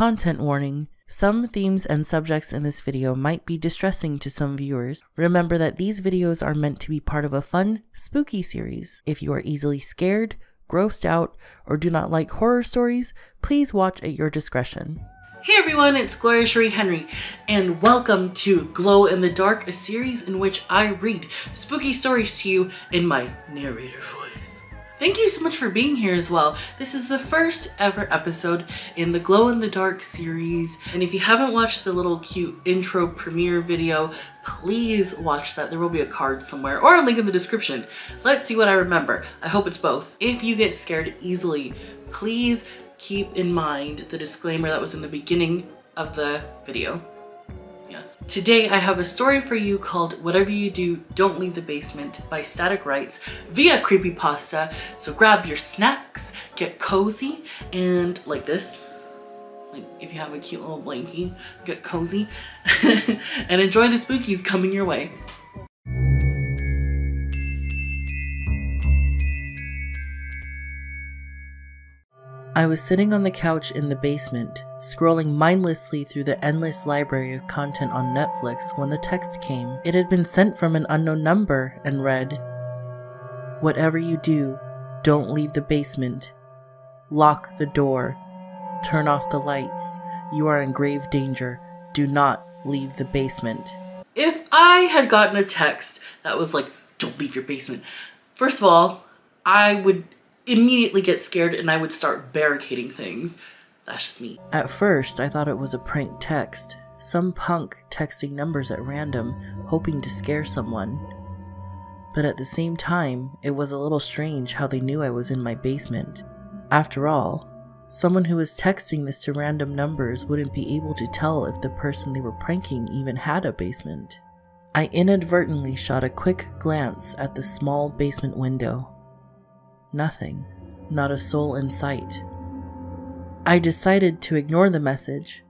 Content warning. Some themes and subjects in this video might be distressing to some viewers. Remember that these videos are meant to be part of a fun, spooky series. If you are easily scared, grossed out, or do not like horror stories, please watch at your discretion. Hey everyone, it's Gloria Shuri Henry, and welcome to Glow in the Dark, a series in which I read spooky stories to you in my narrator voice. Thank you so much for being here as well. This is the first ever episode in the Glow in the Dark series, and if you haven't watched the little cute intro premiere video, please watch that. There will be a card somewhere or a link in the description. Let's see what I remember. I hope it's both. If you get scared easily, please keep in mind the disclaimer that was in the beginning of the video. Yes. Today I have a story for you called Whatever You Do, Don't Leave the Basement by Static Rights via Creepypasta. So grab your snacks, get cozy, and like this, like if you have a cute little blankie, get cozy and enjoy the spookies coming your way. I was sitting on the couch in the basement, scrolling mindlessly through the endless library of content on Netflix when the text came. It had been sent from an unknown number and read, "Whatever you do, don't leave the basement. Lock the door. Turn off the lights. You are in grave danger. Do not leave the basement." If I had gotten a text that was like, "Don't leave your basement," first of all, I would immediately get scared and I would start barricading things. That's just me. At first, I thought it was a prank text. Some punk texting numbers at random, hoping to scare someone. But at the same time, it was a little strange how they knew I was in my basement. After all, someone who was texting this to random numbers wouldn't be able to tell if the person they were pranking even had a basement. I inadvertently shot a quick glance at the small basement window. Nothing. Not a soul in sight. I decided to ignore the message,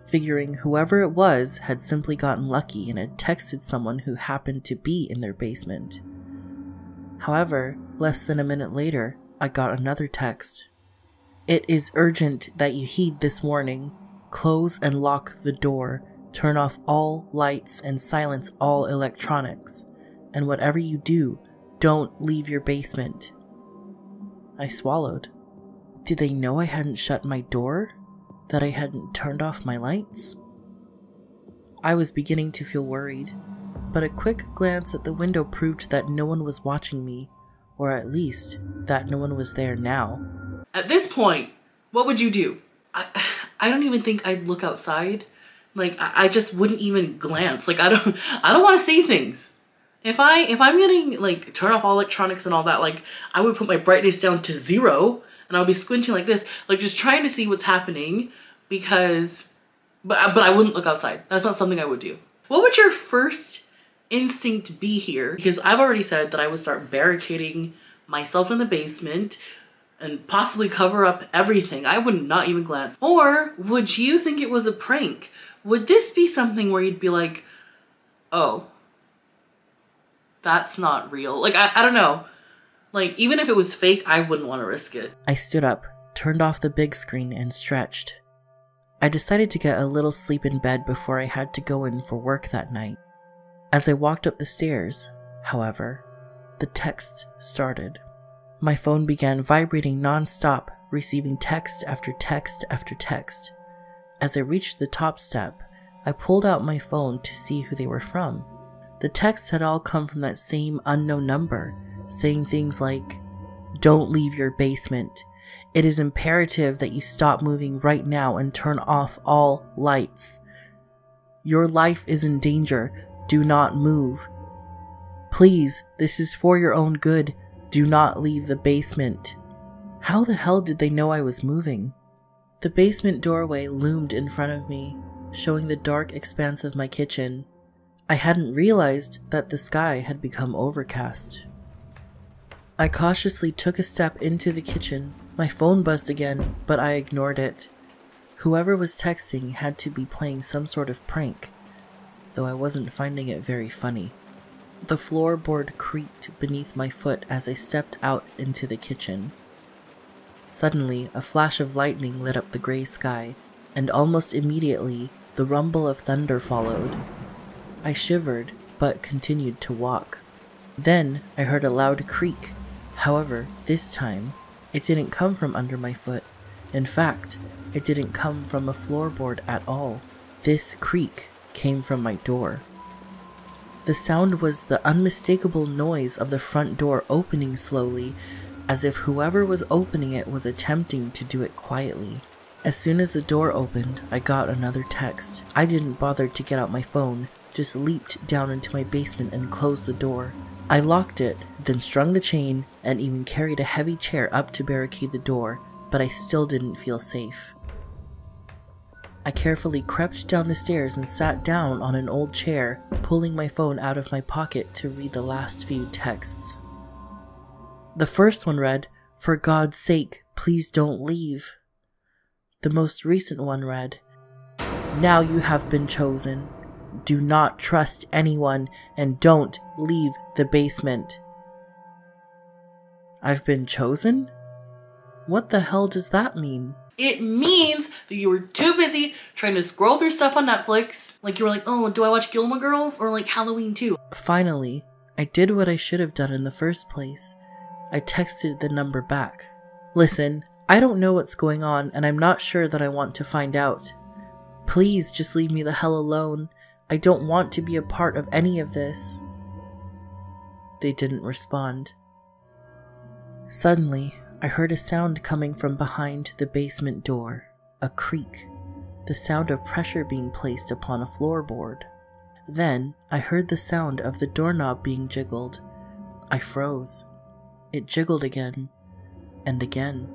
figuring whoever it was had simply gotten lucky and had texted someone who happened to be in their basement. However, less than a minute later, I got another text. "It is urgent that you heed this warning. Close and lock the door. Turn off all lights and silence all electronics. And whatever you do, don't leave your basement." I swallowed. Did they know I hadn't shut my door? That I hadn't turned off my lights? I was beginning to feel worried, but a quick glance at the window proved that no one was watching me, or at least that no one was there now. At this point, what would you do? I don't even think I'd look outside. Like I just wouldn't even glance. Like I don't want to see things. If I'm getting like turn off all electronics and all that, like I would put my brightness down to 0 and I'll be squinting like this, like just trying to see what's happening because, but I wouldn't look outside. That's not something I would do. What would your first instinct be here? Because I've already said that I would start barricading myself in the basement and possibly cover up everything. I would not even glance. Or would you think it was a prank? Would this be something where you'd be like, oh, that's not real? Like, I don't know. Like, even if it was fake, I wouldn't want to risk it. I stood up, turned off the big screen, and stretched. I decided to get a little sleep in bed before I had to go in for work that night. As I walked up the stairs, however, the text started. My phone began vibrating non-stop, receiving text after text after text. As I reached the top step, I pulled out my phone to see who they were from. The texts had all come from that same unknown number, saying things like, "Don't leave your basement. It is imperative that you stop moving right now and turn off all lights. Your life is in danger. Do not move. Please, this is for your own good. Do not leave the basement." How the hell did they know I was moving? The basement doorway loomed in front of me, showing the dark expanse of my kitchen. I hadn't realized that the sky had become overcast. I cautiously took a step into the kitchen. My phone buzzed again, but I ignored it. Whoever was texting had to be playing some sort of prank, though I wasn't finding it very funny. The floorboard creaked beneath my foot as I stepped out into the kitchen. Suddenly, a flash of lightning lit up the gray sky, and almost immediately the rumble of thunder followed. I shivered, but continued to walk. Then I heard a loud creak. However, this time, it didn't come from under my foot. In fact, it didn't come from a floorboard at all. This creak came from my door. The sound was the unmistakable noise of the front door opening slowly, as if whoever was opening it was attempting to do it quietly. As soon as the door opened, I got another text. I didn't bother to get out my phone, just leaped down into my basement and closed the door. I locked it, then strung the chain, and even carried a heavy chair up to barricade the door, but I still didn't feel safe. I carefully crept down the stairs and sat down on an old chair, pulling my phone out of my pocket to read the last few texts. The first one read, "For God's sake, please don't leave." The most recent one read, "Now you have been chosen. Do not trust anyone and don't leave the basement." I've been chosen? What the hell does that mean? It means that you were too busy trying to scroll through stuff on Netflix. Like you were like, oh, do I watch Gilmore Girls or like Halloween 2? Finally, I did what I should have done in the first place. I texted the number back. "Listen, I don't know what's going on and I'm not sure that I want to find out. Please just leave me the hell alone. I don't want to be a part of any of this." They didn't respond. Suddenly, I heard a sound coming from behind the basement door. A creak. The sound of pressure being placed upon a floorboard. Then, I heard the sound of the doorknob being jiggled. I froze. It jiggled again, and again.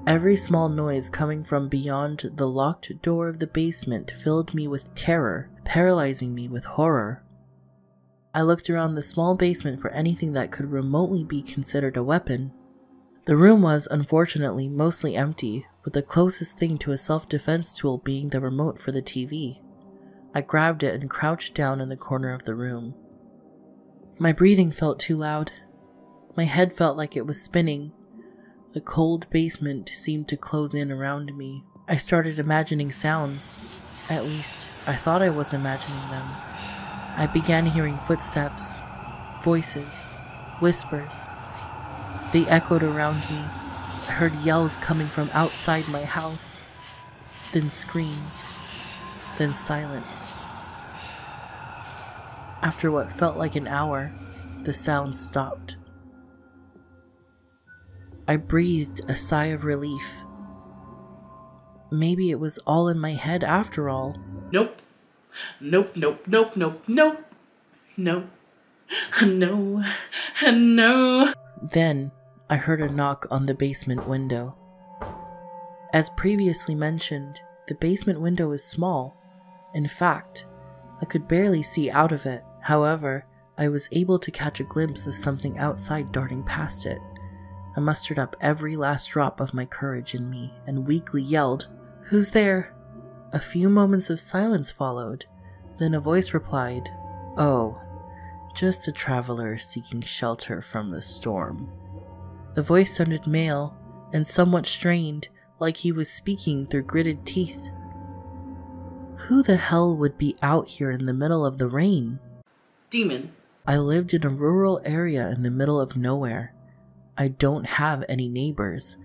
Every small noise coming from beyond the locked door of the basement filled me with terror, paralyzing me with horror. I looked around the small basement for anything that could remotely be considered a weapon. The room was, unfortunately, mostly empty, with the closest thing to a self-defense tool being the remote for the TV. I grabbed it and crouched down in the corner of the room. My breathing felt too loud. My head felt like it was spinning. The cold basement seemed to close in around me. I started imagining sounds. At least, I thought I was imagining them. I began hearing footsteps, voices, whispers. They echoed around me. I heard yells coming from outside my house, then screams, then silence. After what felt like an hour, the sounds stopped. I breathed a sigh of relief. Maybe it was all in my head after all. Nope. Nope, nope, nope, nope, nope. No. No. No. Then, I heard a knock on the basement window. As previously mentioned, the basement window is small. In fact, I could barely see out of it. However, I was able to catch a glimpse of something outside darting past it. I mustered up every last drop of my courage in me and weakly yelled, "Who's there?" A few moments of silence followed. Then a voice replied, "Oh, just a traveler seeking shelter from the storm." The voice sounded male and somewhat strained, like he was speaking through gritted teeth. Who the hell would be out here in the middle of the rain? Demon. I lived in a rural area in the middle of nowhere. I don't have any neighbors,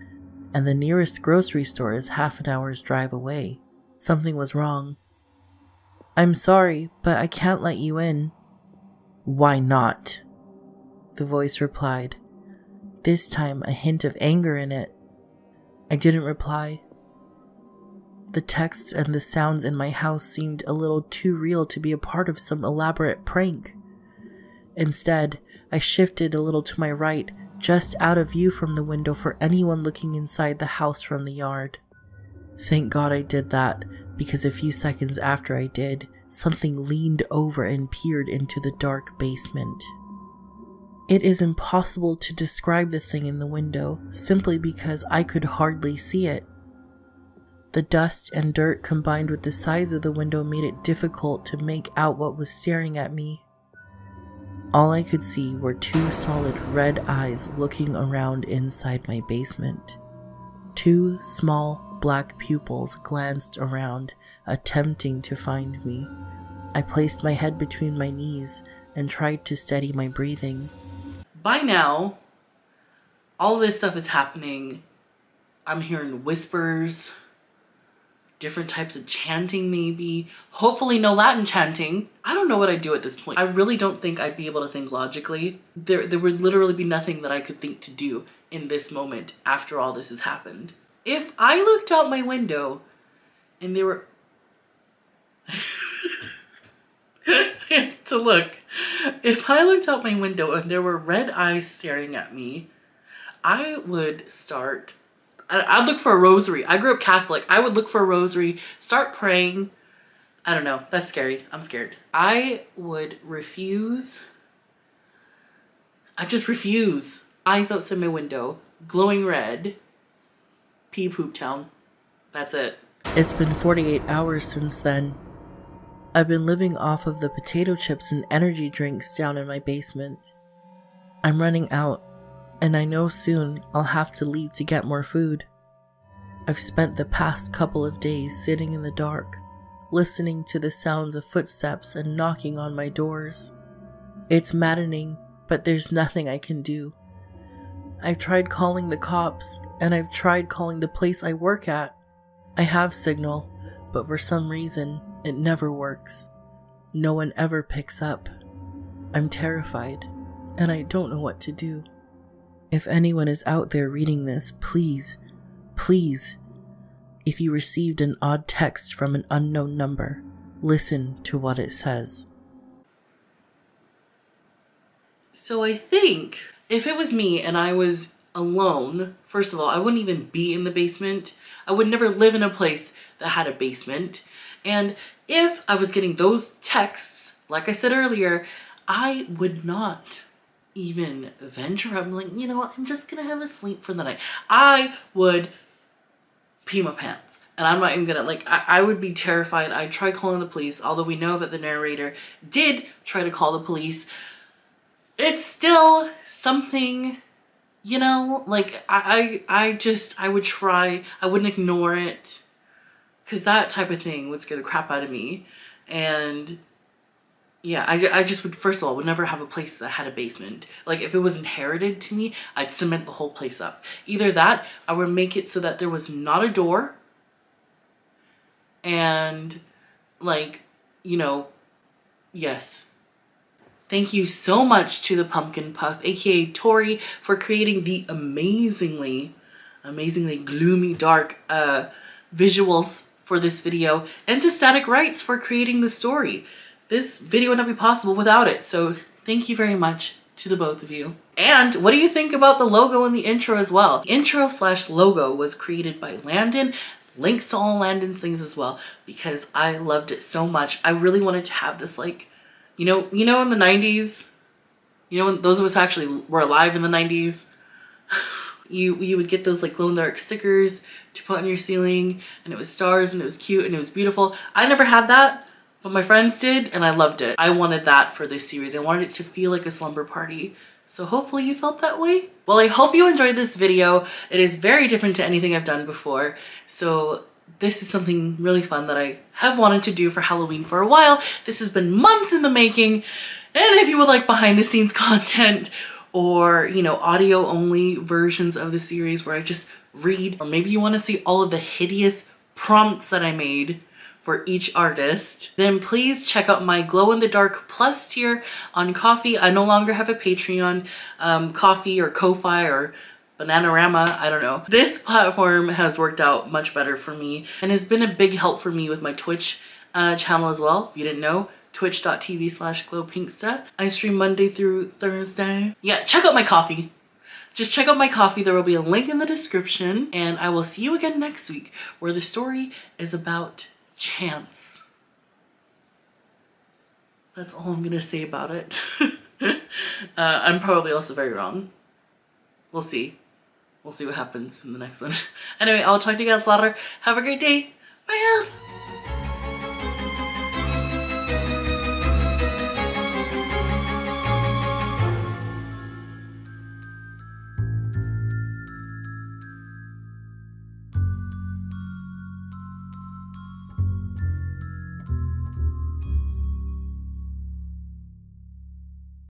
and the nearest grocery store is half an hour's drive away. Something was wrong. "I'm sorry, but I can't let you in." "Why not?" the voice replied, this time a hint of anger in it. I didn't reply. The texts and the sounds in my house seemed a little too real to be a part of some elaborate prank. Instead, I shifted a little to my right, just out of view from the window for anyone looking inside the house from the yard. Thank God I did that, because a few seconds after I did, something leaned over and peered into the dark basement. It is impossible to describe the thing in the window, simply because I could hardly see it. The dust and dirt combined with the size of the window made it difficult to make out what was staring at me. All I could see were two solid red eyes looking around inside my basement. Two small, black pupils glanced around, attempting to find me. I placed my head between my knees and tried to steady my breathing. By now, all this stuff is happening. I'm hearing whispers, different types of chanting maybe. Hopefully no Latin chanting. I don't know what I'd do at this point. I really don't think I'd be able to think logically. There would literally be nothing that I could think to do in this moment after all this has happened. If I looked out my window and there were... to look. If I looked out my window and there were red eyes staring at me, I would start... I'd look for a rosary. I grew up Catholic. I would look for a rosary, start praying. I don't know. That's scary. I'm scared. I would refuse. I just refuse. Eyes outside my window, glowing red. Pee poop town. That's it. It's been 48 hours since then. I've been living off of the potato chips and energy drinks down in my basement. I'm running out, and I know soon I'll have to leave to get more food. I've spent the past couple of days sitting in the dark, listening to the sounds of footsteps and knocking on my doors. It's maddening, but there's nothing I can do. I've tried calling the cops, and I've tried calling the place I work at. I have signal, but for some reason, it never works. No one ever picks up. I'm terrified, and I don't know what to do. If anyone is out there reading this, please, please, if you received an odd text from an unknown number, listen to what it says. So I think if it was me and I was alone, first of all, I wouldn't even be in the basement. I would never live in a place that had a basement. And if I was getting those texts, like I said earlier, I would not even venture. I'm like, you know what? I'm just gonna have a sleep for the night. I would pee my pants. And I'm not even gonna, like, I would be terrified. I'd try calling the police, although we know that the narrator did try to call the police. It's still something, you know, like, I would try. I wouldn't ignore it, because that type of thing would scare the crap out of me. And yeah, I just would, first of all, would never have a place that had a basement. Like, if it was inherited to me, I'd cement the whole place up. Either that, I would make it so that there was not a door. And, like, you know, yes. Thank you so much to the Pumpkin Puff, aka Tori, for creating the amazingly gloomy, dark visuals for this video, and to Static Rights for creating the story. This video would not be possible without it, so thank you very much to the both of you. And what do you think about the logo and the intro as well? The intro/logo was created by Landon. Links to all Landon's things as well, because I loved it so much. I really wanted to have this, like, you know in the 90s, you know, when those of us actually were alive in the 90s, you would get those like glow-in-the-dark stickers to put on your ceiling, and it was stars, and it was cute, and it was beautiful. I never had that, but my friends did, and I loved it. I wanted that for this series. I wanted it to feel like a slumber party. So hopefully you felt that way. Well, I hope you enjoyed this video. It is very different to anything I've done before. So this is something really fun that I have wanted to do for Halloween for a while. This has been months in the making. And if you would like behind the scenes content, or, you know, audio only versions of the series where I just read, or maybe you want to see all of the hideous prompts that I made for each artist, then please check out my Glow in the Dark Plus tier on Ko-fi. I no longer have a Patreon. Ko-fi or Ko-fi or Bananarama, I don't know. This platform has worked out much better for me and has been a big help for me with my Twitch channel as well. If you didn't know, twitch.tv/glowpinksta. I stream Monday through Thursday. Yeah, check out my Ko-fi. Just check out my Ko-fi. There will be a link in the description, and I will see you again next week, where the story is about chance. That's all I'm gonna say about it. I'm probably also very wrong. We'll see. We'll see what happens in the next one. Anyway, I'll talk to you guys later. Have a great day. Bye.